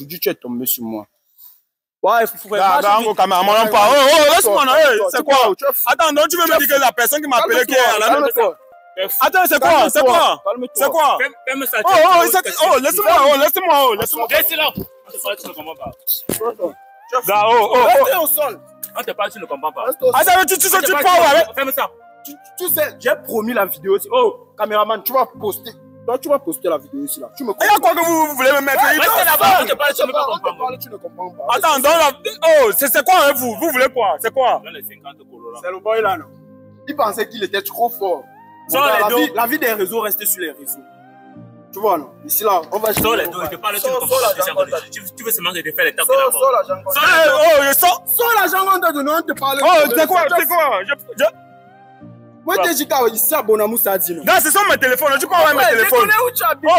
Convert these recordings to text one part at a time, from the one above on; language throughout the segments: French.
aujourd'hui, tu es tombé sur moi. Ouais, il faut faire. Laisse-moi, c'est quoi? Attends, donc tu veux me dire que la personne qui m'a appelé qui est à la même. Attends, c'est quoi? C'est quoi? C'est quoi? Laisse-moi. Laisse-la. Tu ne comprends pas. Restez au sol. On te parle, tu ne comprends pas. Attends, tu parles. Ferme ça. Tu sais, j'ai promis la vidéo aussi. Oh, caméraman, tu vas poster. Toi, tu vas poster la vidéo ici là. Tu me comprends? Il y a quoi que vous voulez me mettre? Restez là-bas, on te parle, tu ne comprends pas. Tu ne comprends pas. Attends, c'est quoi hein, vous? Vous voulez quoi? C'est quoi? Dans les 50 Colorado. C'est le boy là, non? Il pensait qu'il était trop fort. La vie des réseaux restait sur les réseaux. Tu vois, non? Ici là, on va. Sors les deux, je te parle, tu ne comprends pas. Tu veux seulement que je te fasse les tapes là-bas. Sors l'argent qu'on t'a donné, on te parle. Oh, c'est quoi? Moi, je dis que ici à Bonamou, ça dit non. Non, c'est sur mon téléphone. Tu peux avoir mon téléphone. Où tu habites?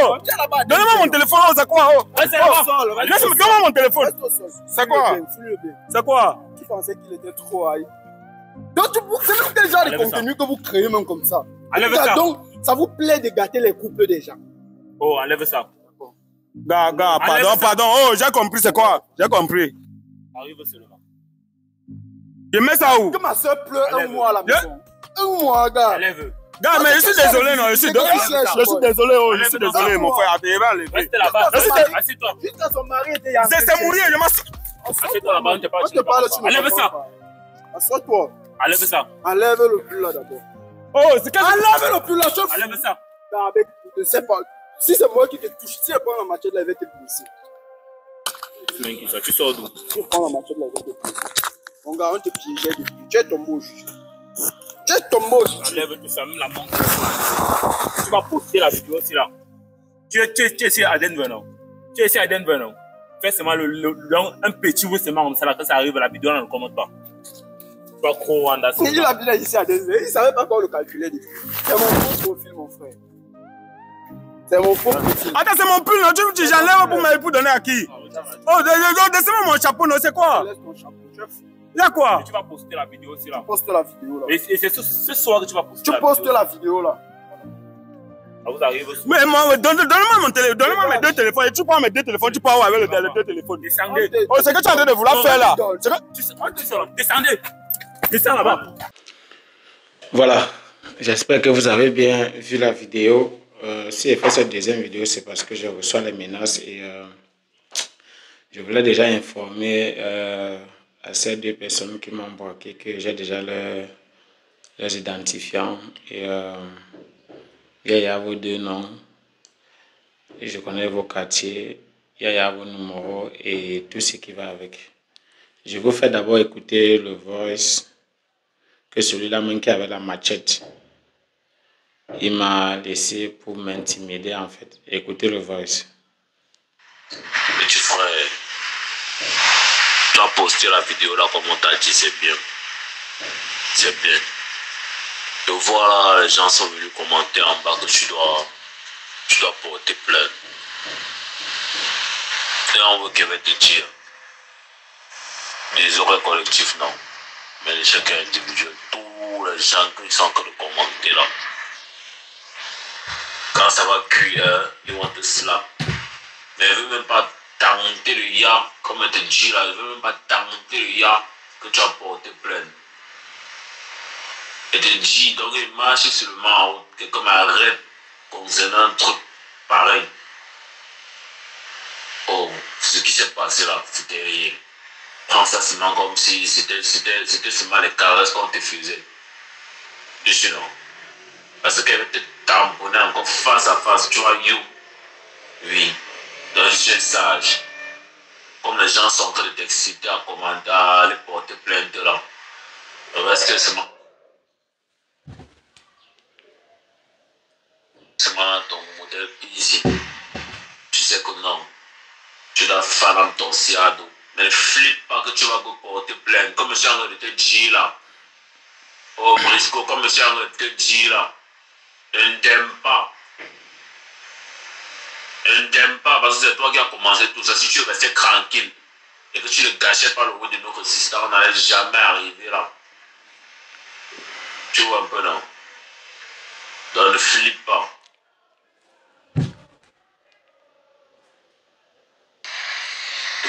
Donne-moi mon téléphone, c'est quoi? Donne-moi mon téléphone. C'est quoi? C'est quoi? Tu pensais qu'il était trop high. Donc, c'est même quel genre de contenu que vous créez même comme ça. Enlève ça. Donc, ça vous plaît de gâter les couples des gens. Oh, enlève ça. Gars, pardon. Oh, j'ai compris, c'est quoi? J'ai compris. Arrive seulement. Je mets ça où? Que ma soeur pleure un mois à la maison. Un mois, gars. Enlève. Gars, mais je suis désolé, non, je suis désolé, mon frère. Reste là-bas. Assieds-toi. Jusqu'à son mari était c'est mourir, je m'assieds. Assieds-toi là-bas, on te parle. Enlève ça. Assois-toi. Enlève ça. Enlève le pull là d'abord. Oh, c'est quel. Enlève le pull là, chef. Enlève ça. Je ne sais pas. Si c'est moi qui te touche, si elle prend la machette là, elle va te blesser. Tu sors d'où? Si elle prend la machette là, elle va te blesser. Mon gars, on te piégeait depuis. Tu es tombé au juge. Tu es tombé au juge. Enlève tout ça, même la montre. Tu vas poster la vidéo aussi là. Tu es ici à Denver, non? Tu es ici à Denver, non? Fais seulement un petit mot seulement comme ça là, quand ça arrive, la vidéo, on ne commente pas. Tu vas croire Wanda. Il a bien ici à Denver. Il ne savait pas comment le calculer. C'est mon faux profil, mon frère. C'est mon faux profil. Attends, c'est mon pull, non? Tu j'enlève pour donner à qui? Oh, laissez-moi mon chapeau, non? C'est quoi? Laisse ton chapeau, chef. Il y a quoi? Et tu vas poster la vidéo aussi là. Tu postes la vidéo là. Et c'est ce soir que tu vas poster. Tu postes la vidéo là. Ça vous arrive. Mais moi, donne-moi mon téléphone, donne-moi mes deux téléphones. Et tu prends mes deux téléphones, tu peux avoir avec les deux téléphones. Descendez. Oh, c'est que tu es en train de vouloir faire là. Descendez. Descends là-bas. Voilà. J'espère que vous avez bien vu la vidéo. Si j'ai fait cette deuxième vidéo, c'est parce que je reçois les menaces et je voulais déjà informer à ces deux personnes qui m'ont embarqué que j'ai déjà leurs identifiants et il y a vos deux noms et je connais vos quartiers, il y a vos numéros et tout ce qui va avec. Je vous fais d'abord écouter le voice que celui-là même qui avait la machette. Il m'a laissé pour m'intimider en fait. Écoutez le voice. Petit frère, tu as posté la vidéo là comme on t'a dit, c'est bien. C'est bien. Et voilà, les gens sont venus commenter en bas que tu dois porter plainte. Et on veut qu'elle va te dire. Les horaires collectifs, non. Mais les chacun individuel, tous les gens qui sont en train de commenter là. Quand ça va cuire, ils vont te slap. Mais ils ne veulent même pas tenter le ya, comme elle te dit là, ils ne veulent même pas tenter le ya que tu as porté plainte. Elle te dit, donc il marche seulement en haut, quelqu'un m'arrête concernant un truc pareil. Oh, ce qui s'est passé là, c'était rien. Prends ça seulement comme si c'était seulement les caresses qu'on te faisait. Je suis non. Parce qu'elle te tamponner encore face à face, tu vois, you. Oui, donc je suis sage. Comme les gens sont en train de t'exciter à commander, à aller porter plainte là. Est-ce que c'est moi? C'est moi ton modèle easy. Tu sais que non. Tu dois faire dans ton siado. Mais ne flippe pas que tu vas porter plainte. Comme je suis en train de te dire là. Oh Brisco, comme je suis en train de te dire là. Je ne t'aime pas. Je ne t'aime pas parce que c'est toi qui as commencé tout ça. Si tu restais tranquille et que tu ne gâchais pas le haut de notre système, on n'allait jamais arriver là. Tu vois un peu non? Donc ne flippe pas.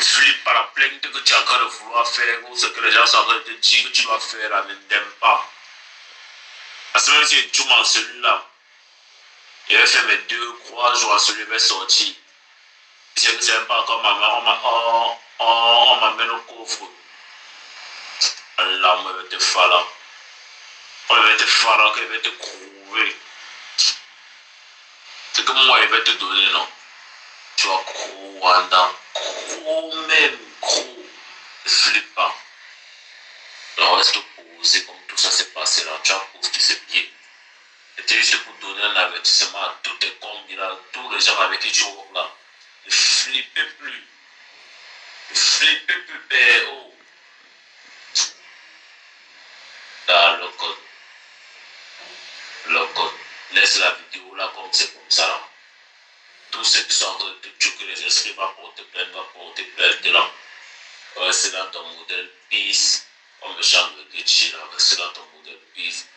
flippe par la plainte que tu es en train de vouloir faire ou ce que les gens sont en train de te dire que tu dois faire là ne t'aime pas. Parce que même si tu m'en celui-là, j'avais fait mes 2-3 jours à celui-là sorti. C'est que c'est même pas encore maman, on m'amène au coffre. Allah me te fala. On va te fala, qu'il va te couver. C'est que moi, il va te donner, non? Tu vas croire gros même, gros. Ne flippe pas. Alors, reste posé comme tout ça s'est passé là. Tu as posé ses pieds. C'était juste pour donner un avertissement à tous tes combis là, tous les gens avec qui tu roules là. Ne flippez plus. Ne flippez plus, père. Oh. Là, le code. Le code. Laisse la vidéo là comme c'est comme ça là. Tous ceux qui sont en train de te choquer les esprits vont porter plainte là. Reste dans ton modèle peace. On me chante de Gucci là. Reste dans ton modèle peace.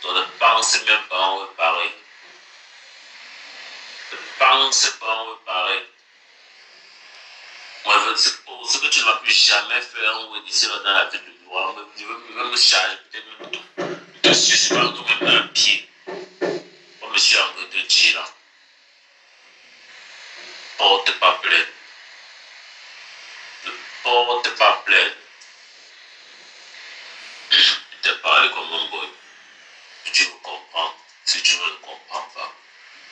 Donc ne pense même pas en réparer. Ne pense pas en réparer. Moi, ce que tu ne vas plus jamais faire ici dans la vie de droit, je veux me charger, peut-être même te suspendre même un pied. On me suis en train de dire là. Porte pas plainte. Ne porte pas plainte. Je te parle comme un boy. Si tu me comprends, si tu ne me comprends pas.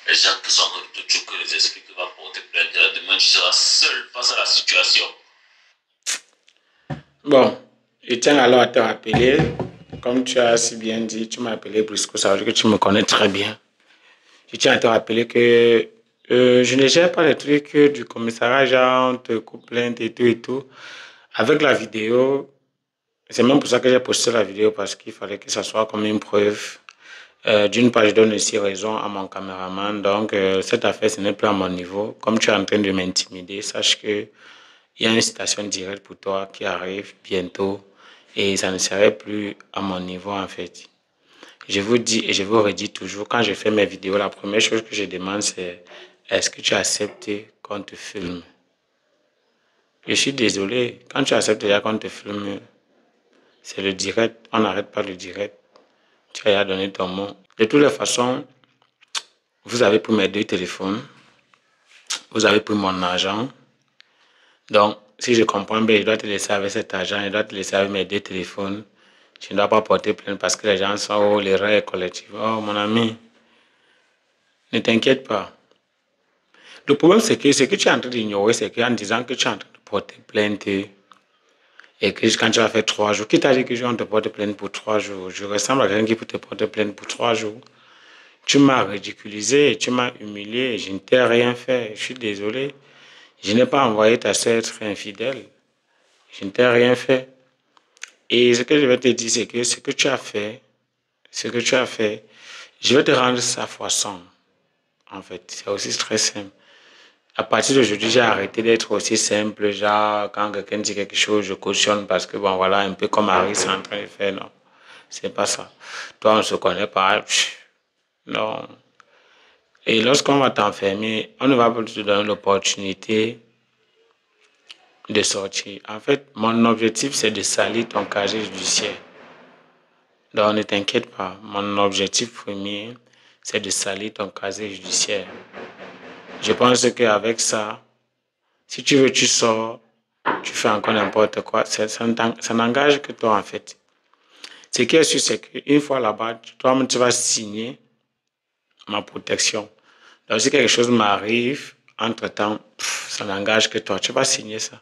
Les gens qui sont en train de te choquer les esprits qui vont porter plainte, demain tu seras seul face à la situation. Bon, je tiens alors à te rappeler, comme tu as si bien dit, tu m'as appelé Brisco, ça veut dire que tu me connais très bien. Je tiens à te rappeler que je ne gère pas les trucs du commissariat, genre on te coupe plainte et tout. Avec la vidéo, c'est même pour ça que j'ai posté la vidéo, parce qu'il fallait que ça soit comme une preuve. D'une part, je donne aussi raison à mon caméraman. Donc, cette affaire, ce n'est plus à mon niveau. Comme tu es en train de m'intimider, sache qu'il y a une citation directe pour toi qui arrive bientôt. Et ça ne serait plus à mon niveau, en fait. Je vous dis et je vous redis toujours, quand je fais mes vidéos, la première chose que je demande, c'est est-ce que tu acceptes qu'on te filme? Je suis désolé. Quand tu acceptes déjà qu'on te filme, c'est le direct. On n'arrête pas le direct. Tu as donné ton mot. De toutes les façons, vous avez pris mes 2 téléphones. Vous avez pris mon argent. Donc, si je comprends bien, je dois te laisser avec cet argent. Je dois te laisser avec mes 2 téléphones. Je ne dois pas porter plainte parce que les gens sont, oh, l'erreur est collective. Oh, mon ami, ne t'inquiète pas. Le problème, c'est que ce que tu es en train d'ignorer, c'est qu'en disant que tu es en train de porter plainte, et que quand tu vas faire 3 jours, qui t'a dit que je vais te porter plainte pour 3 jours? Je ressemble à quelqu'un qui peut te porter plainte pour 3 jours. Tu m'as ridiculisé, tu m'as humilié, je ne t'ai rien fait, je suis désolé. Je n'ai pas envoyé ta soeur être infidèle. Je ne t'ai rien fait. Et ce que je vais te dire, c'est que ce que tu as fait, je vais te rendre ça fois 100. En fait, c'est aussi très simple. À partir d'aujourd'hui, j'ai arrêté d'être aussi simple, genre quand quelqu'un dit quelque chose, je cautionne parce que bon voilà, un peu comme Harry c'est en train de faire, non. C'est pas ça. Toi, on ne se connaît pas. Non. Et lorsqu'on va t'enfermer, on ne va pas te donner l'opportunité de sortir. En fait, mon objectif, c'est de salir ton casier judiciaire. Donc, ne t'inquiète pas. Mon objectif premier, c'est de salir ton casier judiciaire. Je pense qu'avec ça, si tu veux, tu sors, tu fais encore n'importe quoi. Ça n'engage que toi, en fait. Ce qui est sûr, c'est qu'une fois là-bas, toi-même, tu vas signer ma protection. Donc, si quelque chose m'arrive, entre-temps, ça n'engage que toi. Tu vas signer ça.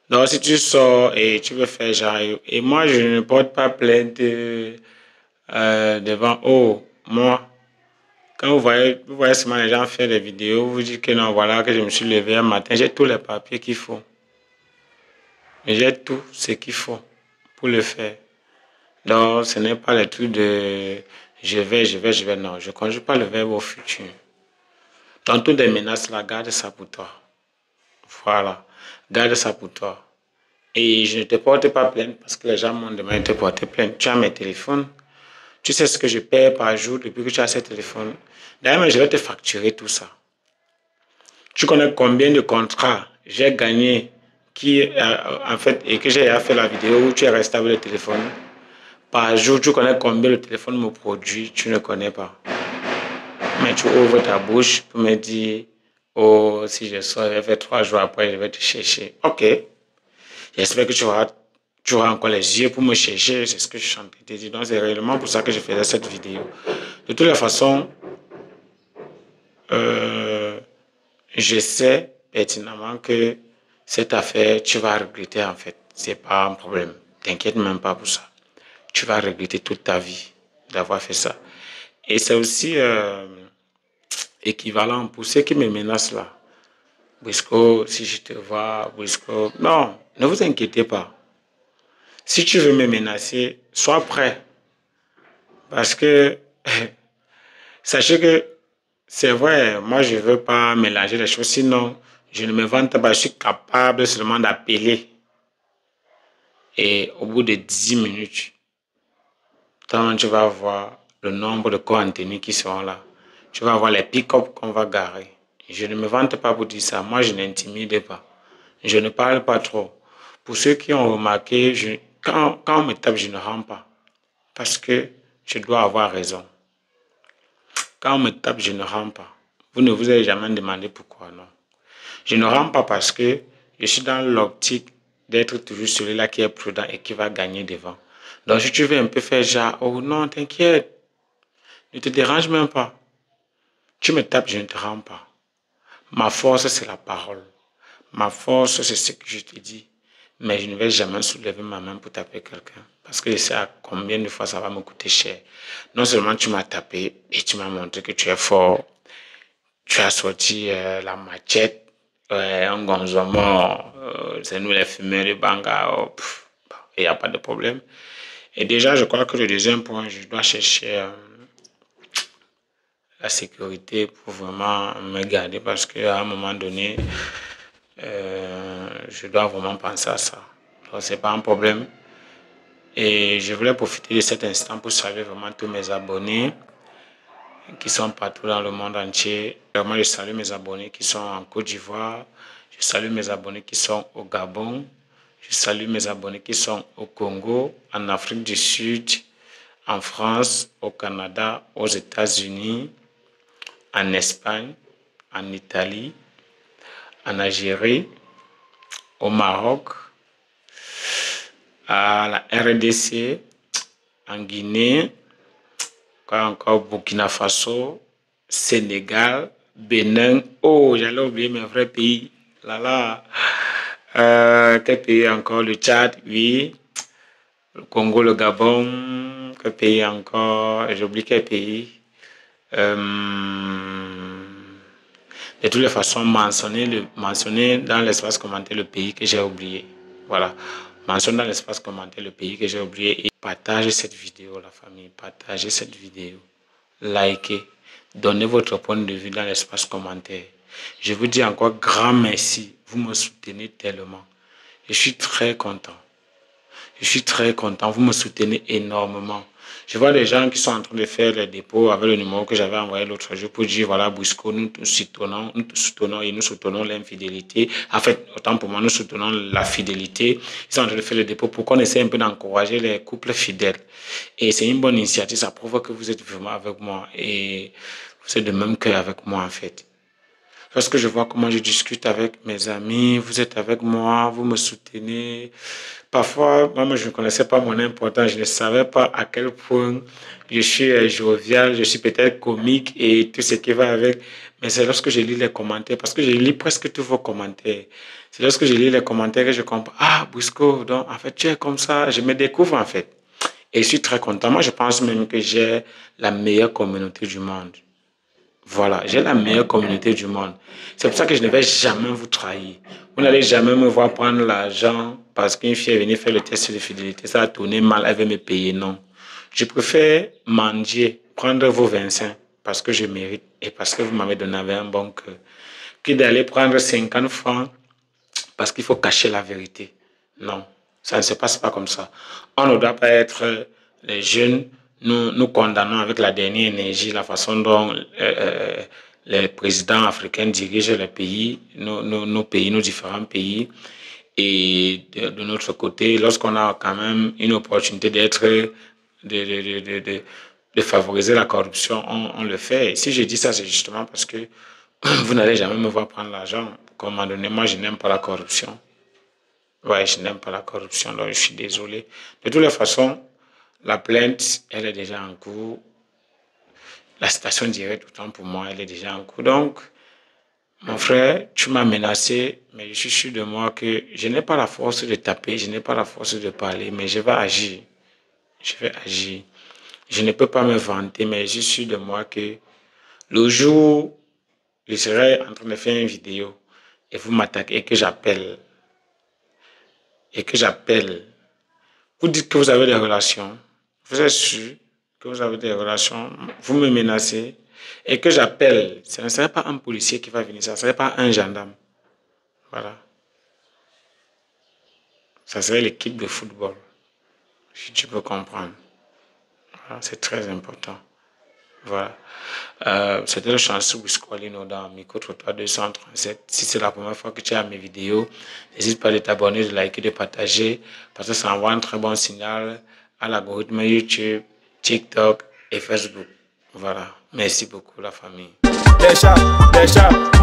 Donc, si tu sors et tu veux faire genre... Et moi, je ne porte pas plainte devant... Oh, moi... Quand vous voyez seulement les gens faire des vidéos, vous dites que non, voilà, que je me suis levé un matin, j'ai tous les papiers qu'il faut. Mais j'ai tout ce qu'il faut pour le faire. Donc, ce n'est pas le truc de je vais. Non, je ne conjugue pas le verbe au futur. Donc, toutes les menaces là, garde ça pour toi. Voilà, garde ça pour toi. Et je ne te porte pas plainte parce que les gens m'ont demandé de te porter plainte. Tu as mes téléphones. Tu sais ce que je paie par jour depuis que tu as ce téléphone. D'ailleurs, je vais te facturer tout ça. Tu connais combien de contrats j'ai gagné en fait, et que j'ai fait la vidéo où tu es resté avec le téléphone. Par jour, tu connais combien le téléphone me produit, tu ne connais pas. Mais tu ouvres ta bouche pour me dire, oh, si je sors, je vais faire 3 jours après, je vais te chercher. Ok. J'espère que tu auras encore les yeux pour me chercher, c'est ce que je suis en train de te dire. Donc, c'est réellement pour ça que je faisais cette vidéo. De toutes les façons, je sais pertinemment que cette affaire, tu vas regretter en fait. C'est pas un problème. T'inquiète même pas pour ça. Tu vas regretter toute ta vie d'avoir fait ça. Et c'est aussi équivalent pour ceux qui me menacent là. Brisco, si je te vois, Brisco. Non, ne vous inquiétez pas. Si tu veux me menacer, sois prêt. Parce que, sachez que c'est vrai, moi je ne veux pas mélanger les choses. Sinon, je ne me vante pas. Je suis capable seulement d'appeler. Et au bout de 10 minutes, quand tu vas voir le nombre de contenus qui seront là, tu vas voir les pick-up qu'on va garer. Je ne me vante pas pour dire ça. Moi, je n'intimide pas. Je ne parle pas trop. Pour ceux qui ont remarqué, quand on me tape, je ne rends pas. Parce que je dois avoir raison. Quand on me tape, je ne rends pas. Vous ne vous avez jamais demandé pourquoi, non. Je ne rends pas parce que je suis dans l'optique d'être toujours celui-là qui est prudent et qui va gagner devant. Donc, si tu veux un peu faire genre, oh non, t'inquiète, ne te dérange même pas. Tu me tapes, je ne te rends pas. Ma force, c'est la parole. Ma force, c'est ce que je te dis. Mais je ne vais jamais soulever ma main pour taper quelqu'un. Parce que je sais à combien de fois ça va me coûter cher. Non seulement tu m'as tapé et tu m'as montré que tu es fort. Tu as sorti la machette, un gonzomon, c'est nous les fumeurs de Banga. Il n'y a pas de problème. Et déjà, je crois que le deuxième point, je dois chercher la sécurité pour vraiment me garder. Parce qu'à un moment donné, je dois vraiment penser à ça. Donc, ce n'est pas un problème. Et je voulais profiter de cet instant pour saluer vraiment tous mes abonnés qui sont partout dans le monde entier. Vraiment, je salue mes abonnés qui sont en Côte d'Ivoire. Je salue mes abonnés qui sont au Gabon. Je salue mes abonnés qui sont au Congo, en Afrique du Sud, en France, au Canada, aux États-Unis, en Espagne, en Italie, en Algérie, au Maroc, à la RDC, en Guinée, encore Burkina Faso, Sénégal, Bénin. Oh, j'allais oublier mes vrais pays. Quel pays encore? Le Tchad, oui. Le Congo, le Gabon. Quel pays encore? J'ai oublié quel pays. De toutes les façons, mentionner dans l'espace commentaire le pays que j'ai oublié. Voilà. Mentionne dans l'espace commentaire le pays que j'ai oublié et partagez cette vidéo, la famille. Partagez cette vidéo. Likez. Donnez votre point de vue dans l'espace commentaire. Je vous dis encore grand merci. Vous me soutenez tellement. Je suis très content. Je suis très content. Vous me soutenez énormément. Je vois des gens qui sont en train de faire les dépôts avec le numéro que j'avais envoyé l'autre jour pour dire, voilà, Brisco, nous te soutenons et nous soutenons l'infidélité. En fait, autant pour moi, nous soutenons la fidélité. Ils sont en train de faire le dépôt pour qu'on essaie un peu d'encourager les couples fidèles. Et c'est une bonne initiative. Ça prouve que vous êtes vraiment avec moi. Et vous êtes de même cœur avec moi, en fait. Lorsque je vois comment je discute avec mes amis, vous êtes avec moi, vous me soutenez. Parfois, moi, je ne connaissais pas mon importance, je ne savais pas à quel point je suis jovial, je suis peut-être comique et tout ce qui va avec. Mais c'est lorsque je lis les commentaires, parce que je lis presque tous vos commentaires. C'est lorsque je lis les commentaires que je comprends. Ah, Brisco, donc en fait, tu es comme ça. Je me découvre en fait. Et je suis très content. Moi, je pense même que j'ai la meilleure communauté du monde. Voilà, j'ai la meilleure communauté du monde. C'est pour ça que je ne vais jamais vous trahir. Vous n'allez jamais me voir prendre l'argent parce qu'une fille est venue faire le test de fidélité. Ça a tourné mal, elle veut me payer. Non. Je préfère mendier, prendre vos 25 parce que je mérite et parce que vous m'avez donné un bon cœur, que d'aller prendre 50 francs parce qu'il faut cacher la vérité. Non, ça ne se passe pas comme ça. On ne doit pas être les jeunes. Nous condamnons avec la dernière énergie la façon dont les présidents africains dirigent les pays, nos pays, nos différents pays. Et de notre côté, lorsqu'on a quand même une opportunité d'être, de favoriser la corruption, on le fait. Et si je dis ça, c'est justement parce que vous n'allez jamais me voir prendre l'argent. À un moment donné, moi, je n'aime pas la corruption. Ouais, je n'aime pas la corruption, donc je suis désolé. De toutes les façons, la plainte, elle est déjà en cours. La citation directe, autant pour moi, elle est déjà en cours. Donc, mon frère, tu m'as menacé, mais je suis sûr de moi que je n'ai pas la force de taper, je n'ai pas la force de parler, mais je vais agir. Je vais agir. Je ne peux pas me vanter, mais je suis sûr de moi que le jour où je serai en train de faire une vidéo et vous m'attaquez et que j'appelle, vous dites que vous avez des relations, vous êtes sûr que vous avez des relations, vous me menacez, et que j'appelle, ce ne serait pas un policier qui va venir, ce ne serait pas un gendarme. Voilà. Ça serait l'équipe de football, si tu peux comprendre. Voilà, c'est très important. Voilà. C'était le chanceux Wisco Alino dans Micro Trottoir 237. Si c'est la première fois que tu as mes vidéos, n'hésite pas de t'abonner, de liker, de partager, parce que ça envoie un très bon signal à l'algorithme YouTube, TikTok et Facebook. Voilà. Merci beaucoup, la famille. Des chats,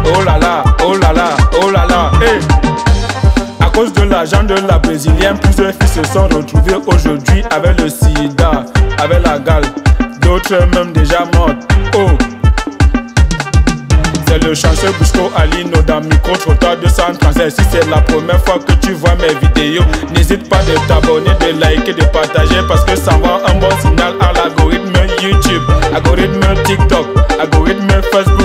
oh là là, oh là là, oh là là, hey. À cause de l'argent de la brésilienne, plusieurs filles se sont retrouvées aujourd'hui avec le sida, avec la gale, d'autres même déjà mortes. Oh, c'est le chanceux Wisco Alino dans Micro Trottoir 237. Si c'est la première fois que tu vois mes vidéos, n'hésite pas de t'abonner, de liker, de partager, parce que ça envoie un bon signal à l'algorithme YouTube, algorithme TikTok, algorithme Facebook.